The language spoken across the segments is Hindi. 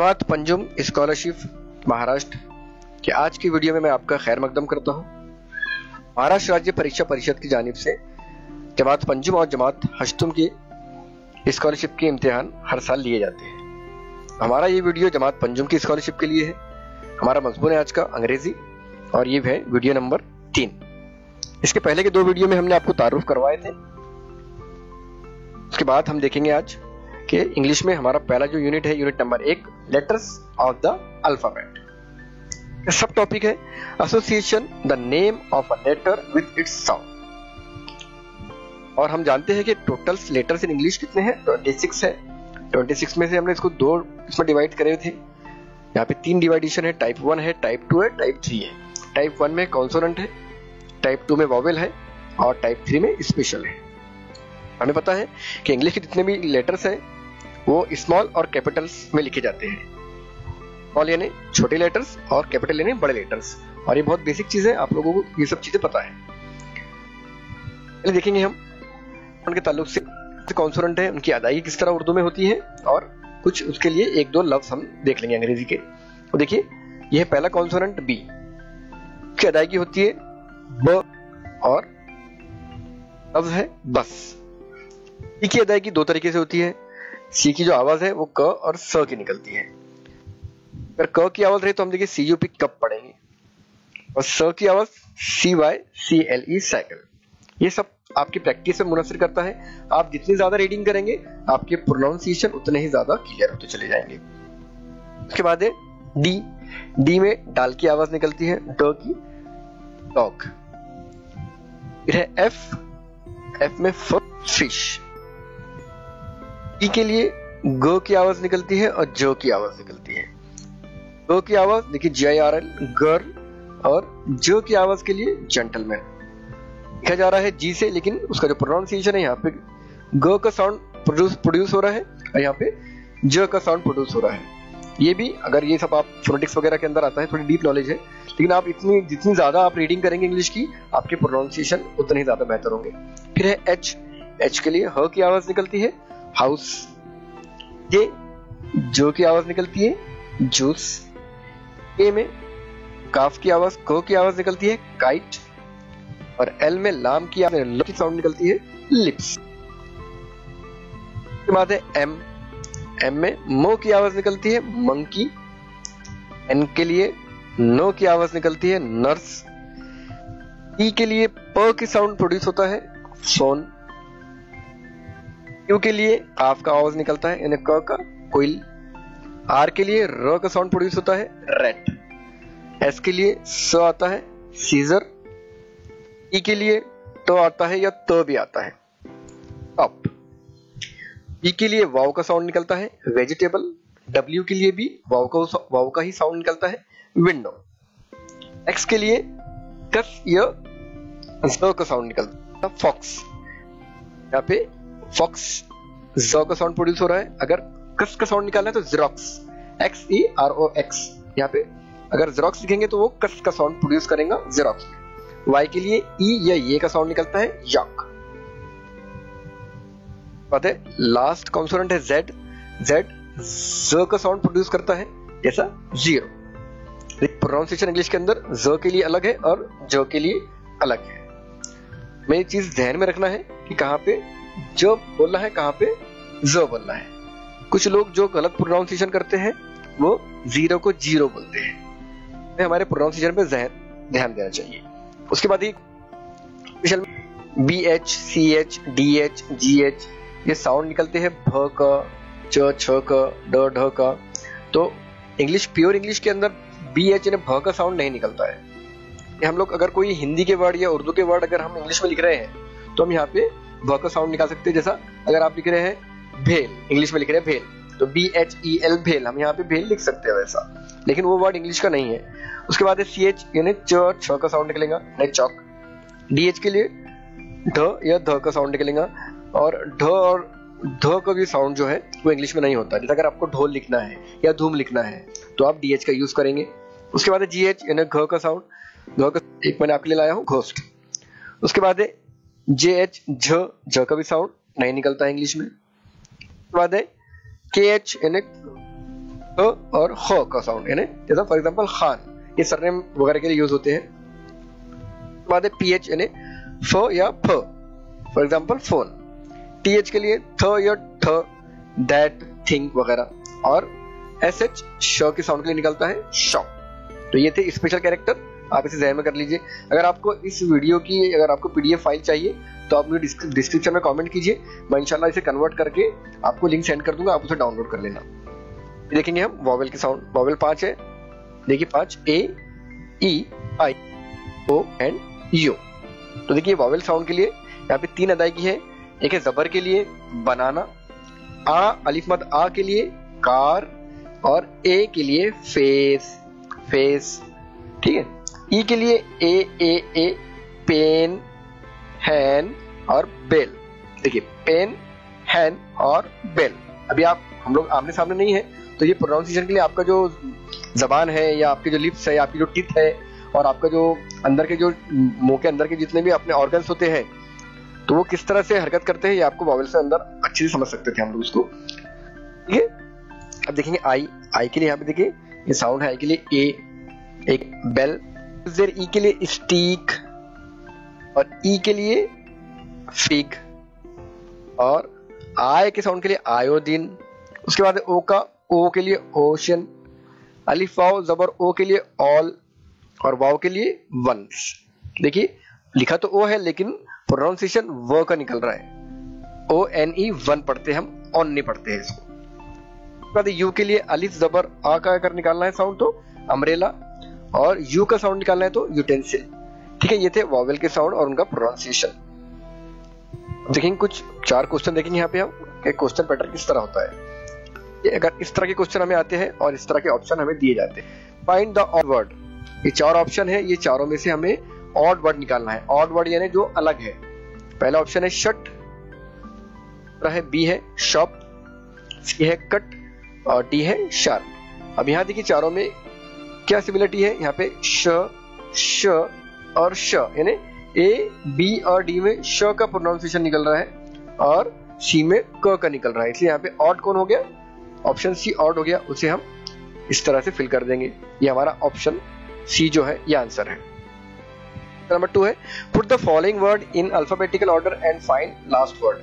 जमात पंजुम स्कॉलरशिप महाराष्ट्र के आज की वीडियो में मैं आपका खैर मकदम करता हूं। महाराष्ट्र राज्य परीक्षा परिषद की जानिब से जमात पंजुम और जमात हश्तुम की स्कॉलरशिप के इम्तिहान हर साल लिए जाते हैं। हमारा ये वीडियो जमात पंजुम की स्कॉलरशिप के लिए है। हमारा मजमून है आज का अंग्रेजी और ये है वीडियो नंबर 3। इसके पहले के 2 वीडियो में हमने आपको तारुफ करवाए थे। उसके बाद हम देखेंगे आज कि इंग्लिश में हमारा पहला जो यूनिट है, unit number 1, letters of the alphabet. सब टॉपिक है association the name of a letter with its sound. और हम जानते हैं कि टोटल लेटर्स इन इंग्लिश कितने हैं, 26 है। 26 में से हमने इसको 2 इसमें डिवाइड करे थे। यहाँ पे 3 डिवाइडेशन है, टाइप 1 है, टाइप 2 है, टाइप 3 है। टाइप 1 में कॉन्सोनेंट है, टाइप 2 में वॉवेल है और टाइप 3 में स्पेशल है। हमें पता है कि इंग्लिश के जितने भी लेटर्स हैं वो स्मॉल और कैपिटल्स में लिखे जाते हैं। स्मॉल यानी छोटे लेटर्स और कैपिटल यानी बड़े लेटर्स। और ये बहुत बेसिक चीज है, आप लोगों को ये सब चीजें पता है। पहले देखेंगे हम उनके ताल्लुक से कॉन्सोनेंट है, उनकी अदायगी किस तरह उर्दू में होती है और कुछ उसके लिए 1-2 लफ्ज हम देख लेंगे अंग्रेजी के। तो देखिए, यह है पहला कॉन्सोनेंट बी की अदायगी होती है ब और लफ्ज है बस। सी की अदायगी 2 तरीके से होती है। सी की जो आवाज है वो क और स की निकलती है। अगर क की आवाज रहे तो हम देखिए CUP कप पढ़ेंगे और स की आवाज CYCLE साइकिल। ये सब आपकी प्रैक्टिस से मुनसर करता है। आप जितनी ज्यादा रीडिंग करेंगे आपके प्रोनाउंसिएशन उतने ही ज्यादा क्लियर होते चले जाएंगे। उसके बाद है डी। डी में डाल की आवाज निकलती है, ड की डॉग। फिर है एफ। एफ में फिश। ई के लिए ग की आवाज निकलती है और ज की आवाज निकलती है। ग की आवाज देखिए GIRL गर्ल और ज की आवाज के लिए जेंटलमैन। लिखा जा रहा है जी से, लेकिन उसका जो प्रोनाउंसिएशन है यहाँ पे ग का साउंड प्रोड्यूस हो रहा है और यहाँ पे ज का साउंड प्रोड्यूस हो रहा है। ये भी अगर ये सब आप फोनेटिक्स वगैरह के अंदर आता है, थोड़ी डीप नॉलेज है, लेकिन आप जितनी ज्यादा आप रीडिंग करेंगे इंग्लिश की, आपके प्रोनाउंसिएशन उतने ही ज्यादा बेहतर होंगे। फिर है एच। एच के लिए ह की आवाज निकलती है हाउस। जे जो की आवाज निकलती है जूस। ए में काफ की आवाज क की आवाज निकलती है काइट और एल में लाम की साउंड निकलती है लिप्स। उसके बाद है एम। एम में मो की आवाज निकलती है मंकी। एन के लिए नो की आवाज निकलती है नर्स। ई के लिए प की साउंड प्रोड्यूस होता है फोन। क्यू के लिए काफ का आवाज निकलता है यानी क का कोयल। आर के लिए र का साउंड प्रोड्यूस होता है रेट। एस के लिए स आता है सीजर। ई के लिए ट आता है या त भी आता है टॉप। ई के लिए वाव का साउंड निकलता है वेजिटेबल। डब्ल्यू के लिए भी वाव का ही साउंड निकलता है विंडो। एक्स के लिए कस या ज का साउंड निकलता है फॉक्स। यहाँ पे फॉक्स ज का साउंड प्रोड्यूस हो रहा है। अगर कस का साउंड निकालना है तो जेरोक्स, XEROX। यहाँ पे अगर जेरोक्स लिखेंगे तो वो कस का साउंड प्रोड्यूस करेगा जेरोक्स में। वाई के लिए ई या ये का साउंड निकलता है यॉक। बात है लास्ट कॉन्सोनेंट है जेड। जेड ज का साउंड प्रोड्यूस करता है जैसा 0। प्रोनाउंसिएशन इंग्लिश के अंदर ज के लिए अलग है और ज के लिए अलग है। हमें ये चीज ध्यान में रखना है कि कहाँ पे जो बोलना है, कहाँ पे जो बोलना है। कुछ लोग जो गलत प्रोनाउंसिएशन करते हैं वो 0 को 0 बोलते हैं। हमारे प्रोनाउंसिएशन पे ध्यान देना चाहिए। उसके बाद ही BH, CH, DH, GH ये साउंड निकलते हैं भ का, च, छ का, ड, ढ का। तो इंग्लिश, प्योर इंग्लिश के अंदर BH यानी भ का साउंड नहीं निकलता है। हम लोग अगर कोई हिंदी के वर्ड या उर्दू के वर्ड अगर हम इंग्लिश में लिख रहे हैं तो हम यहाँ पे भ का साउंड निकाल सकते हैं। जैसा अगर आप लिख रहे हैं भेल, इंग्लिश में लिख रहे हैं भेल, तो BHEL भेल, हम यहाँ पे भेल लिख सकते हैं वैसा, लेकिन वो वर्ड इंग्लिश का नहीं है। उसके बाद है CH यानी च, छ का साउंड निकलेगा नहीं चौक। DH के लिए ढ या ध का साउंड निकलेगा और ढ और ध का भी साउंड जो है वो इंग्लिश में नहीं होता। जैसे अगर आपको ढोल लिखना है या धूम लिखना है तो आप DH का यूज करेंगे। उसके बाद है GH यानी घ का साउंड, घ का एक मैंने आपके लिए लाया हूँ घोस्ट। उसके बाद है JH झ का भी साउंड नहीं निकलता है इंग्लिश में। उसके बाद है KH यानी और ख का साउंड, यानी जैसा फॉर एग्जांपल खान, ये सरनेम वगैरह के लिए यूज होते हैं। बाद है पीएच यानी फ या फ, फॉर एग्जांपल फोन। टीएच के लिए थ या ठ, दैट, थिंग वगैरह। और एसएच श के साउंड के लिए निकलता है शॉप। तो ये थे स्पेशल कैरेक्टर, आप इसे ध्यान में कर लीजिए। अगर आपको इस वीडियो की अगर आपको पीडीएफ फाइल चाहिए तो आप मुझे डिस्क्रिप्शन में कमेंट कीजिए, मैं इंशाल्लाह इसे कन्वर्ट करके आपको लिंक सेंड कर दूंगा, आप उसे डाउनलोड कर लेना। देखेंगे हम वॉवेल के साउंड। वॉवेल 5 है, देखिए 5 ए, ई, आई, ओ एंड यू। तो देखिए वॉवेल साउंड के लिए यहाँ पे 3 अदायगी है। एक है जबर के लिए बनाना, आ अलिफ मद आ के लिए कार, और ए के लिए फेस, फेस, ठीक है। ई के लिए ए पेन, हैन और बेल। देखिए पेन, हैन और बेल। अभी हम लोग आमने सामने नहीं है, तो ये प्रोनाउंसिएशन के लिए आपका जो जबान है या आपके जो लिप्स है या आपकी जो टीथ है और आपका जो अंदर के जो मुंह के अंदर के जितने भी अपने ऑर्गन्स होते हैं, तो वो किस तरह से हरकत करते हैं ये आपको वॉवेल से अंदर अच्छे से समझ सकते थे हम लोग उसको, ठीक है। अब देखेंगे आई के लिए यहाँ पे देखिए ये साउंड है। आई के लिए ए, एक बेल। ई के लिए स्टीक, और ई के लिए फिग, और आय के साउंड के लिए आयोडीन। उसके बाद ओ का ओ के लिए ओशन, अलिफ वाव जबर ओ के लिए ऑल, और वाव के लिए वंस। देखिए लिखा तो ओ है लेकिन प्रोनाउंसिएशन व का निकल रहा है, ओ एन ई वन पढ़ते हैं हम, ऑन नहीं पढ़ते हैं इसको। उसके बाद यू के लिए अलिफ जबर आ का अगर निकालना है साउंड तो अम्ब्रेला, और यू का साउंड निकालना है तो यूटेंसिल, ठीक है। ये थे वॉवेल के साउंड और उनका प्रोनाउंसिएशन। देखेंगे कुछ 4 क्वेश्चन देखेंगे यहाँ पे हम, क्वेश्चन पैटर्न किस तरह होता है। ये अगर इस तरह के क्वेश्चन हमें आते हैं और इस तरह के ऑप्शन हमें दिए जाते हैं। फाइंड द ऑड वर्ड, ये 4 ऑप्शन है, ये चारों में से हमें ऑड वर्ड निकालना है। ऑड वर्ड यानी जो अलग है। पहला ऑप्शन है शट, बी है शॉप, सी है कट, और डी है शार्प। अब यहाँ देखिए चारों में क्या सिमिलरिटी है। यहाँ पे श और श, यानी ए, बी और डी में श का प्रोनाउंसिएशन निकल रहा है और सी में क का निकल रहा है, इसलिए यहाँ पे ऑड कौन हो गया, ऑप्शन सी ऑड हो गया। उसे हम इस तरह से फिल कर देंगे। ये हमारा ऑप्शन सी जो है ये आंसर है। नंबर 2 है put the following word in alphabetical order and find last word.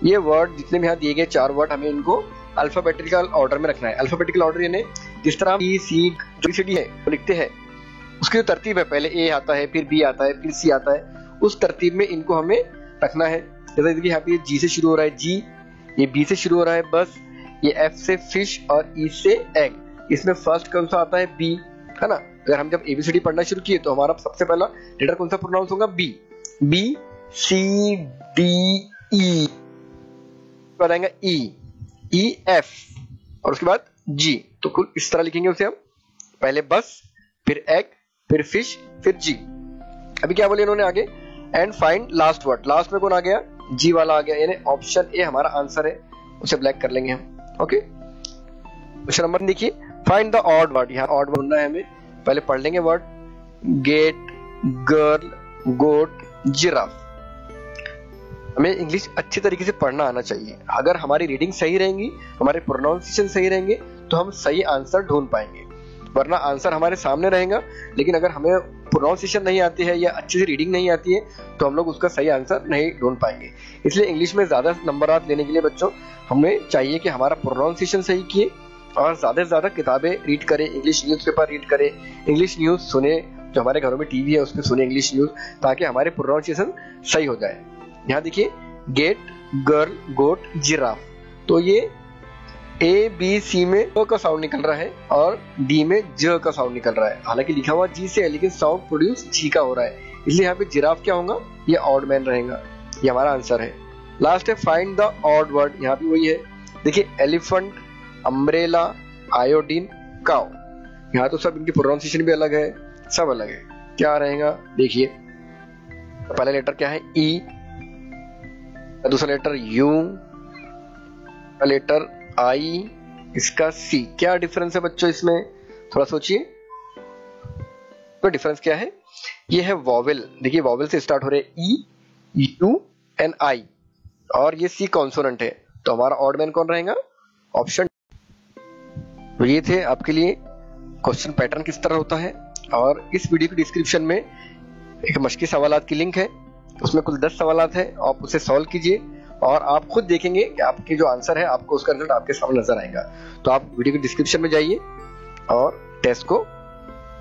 ये वर्ड जितने भी यहाँ दिए गए 4 वर्ड, हमें इनको अल्फाबेटिकल ऑर्डर में रखना है। अल्फाबेटिकल ऑर्डर यानी जिस तरह बी सी जो सी डी है वो लिखते हैं, उसकी जो तरतीब है, पहले ए आता है, फिर बी आता है, फिर सी आता है, उस तरतीब में इनको हमें रखना है। जैसे देखिए यहाँ पे जी से शुरू हो रहा है जी, ये बी से शुरू हो रहा है बस, ये एफ से फिश और ई से एग। इसमें फर्स्ट कौन सा आता है, बी, है ना। अगर हम जब एबीसीडी पढ़ना शुरू किए तो हमारा सबसे पहला लेटर कौन सा प्रोनाउंस होगा, B. B C D E, बाद आएगा ई एफ, और उसके बाद जी। तो कुल इस तरह लिखेंगे उसे हम, पहले बस, फिर एग, फिर फिश, फिर जी। अभी क्या बोले इन्होंने आगे, and find last word. Last में कौन आ गया, जी वाला आ गया, यानी ऑप्शन ए हमारा आंसर है। उसे ब्लैक कर लेंगे हम, ओके। क्वेश्चन नंबर देखिए, फाइंड द ऑड वर्ड। यहाँ ऑड वर्ड ढूंढना है हमें। पहले पढ़ लेंगे वर्ड, गेट, गर्ल, गोट, जिराफ। हमें इंग्लिश अच्छी तरीके से पढ़ना आना चाहिए। अगर हमारी रीडिंग सही रहेंगी, हमारे प्रोनाउंसिएशन सही रहेंगे, तो हम सही आंसर ढूंढ पाएंगे। वरना आंसर हमारे सामने रहेगा, लेकिन अगर हमें प्रोनाउंसिएशन नहीं आती है या अच्छी से रीडिंग नहीं आती है तो हम लोग उसका सही आंसर नहीं ढूंढ पाएंगे। इसलिए इंग्लिश में ज्यादा नंबरात लेने के लिए बच्चों हमें चाहिए कि हमारा प्रोनाउंसिएशन सही किए और ज्यादा से ज्यादा किताबें रीड करें, इंग्लिश न्यूज़पेपर रीड करें, इंग्लिश न्यूज सुने, जो हमारे घरों में टीवी है उसमें सुने इंग्लिश न्यूज, ताकि हमारे प्रोनाउंसिएशन सही हो जाए। यहाँ देखिए गेट, गर्ल, गोट, जिराफ। तो ये ए बी सी में ओ का साउंड निकल रहा है और डी में ज का साउंड निकल रहा है। हालांकि लिखा हुआ जी से है लेकिन साउंड प्रोड्यूस जी का हो रहा है, इसलिए यहाँ पे जिराफ क्या होगा, ये ऑड मैन रहेगा। ये हमारा आंसर है। लास्ट है फाइंड द ऑड वर्ड। यहाँ भी वही है, देखिए एलिफेंट, अम्ब्रेला, आयोडीन, काउ। यहाँ तो सब इनकी प्रोनाउंसिएशन भी अलग है, सब अलग है। क्या रहेगा देखिए, पहला लेटर क्या है ई, दूसरा लेटर यू, लेटर आई, इसका सी। क्या डिफरेंस है बच्चों इसमें, थोड़ा सोचिए। तो डिफरेंस क्या है, ये है वॉवेल। देखिए वॉवेल से स्टार्ट हो रहे ई, यू एंड आई, और ये सी कॉन्सोनेंट है। तो हमारा ऑड मैन कौन रहेगा, ऑप्शन। तो ये थे आपके लिए क्वेश्चन पैटर्न किस तरह होता है। और इस वीडियो के डिस्क्रिप्शन में एक मश्की सवालात की लिंक है, उसमें कुल 10 सवालात है, आप उसे सॉल्व कीजिए और आप खुद देखेंगे कि आपके जो आंसर है आपको उसका रिजल्ट आपके सामने नजर आएगा। तो आप वीडियो के डिस्क्रिप्शन में जाइए और टेस्ट को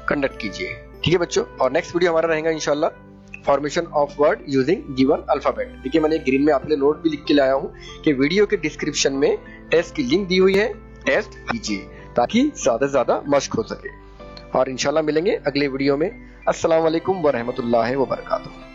कंडक्ट कीजिए। ठीक है बच्चों, और नेक्स्ट वीडियो हमारा रहेगा इंशाल्लाह formation of word using given alphabet. देखिए मैंने ग्रीन में आपके लिए नोट भी लिख के लाया हूं कि वीडियो के डिस्क्रिप्शन में टेस्ट की लिंक दी हुई है, टेस्ट कीजिए ताकि ज्यादा से ज्यादा मश्क हो सके। और इंशाल्लाह मिलेंगे अगले वीडियो में। अस्सलाम वालेकुम व रहमतुल्लाहि व बरकातुहू।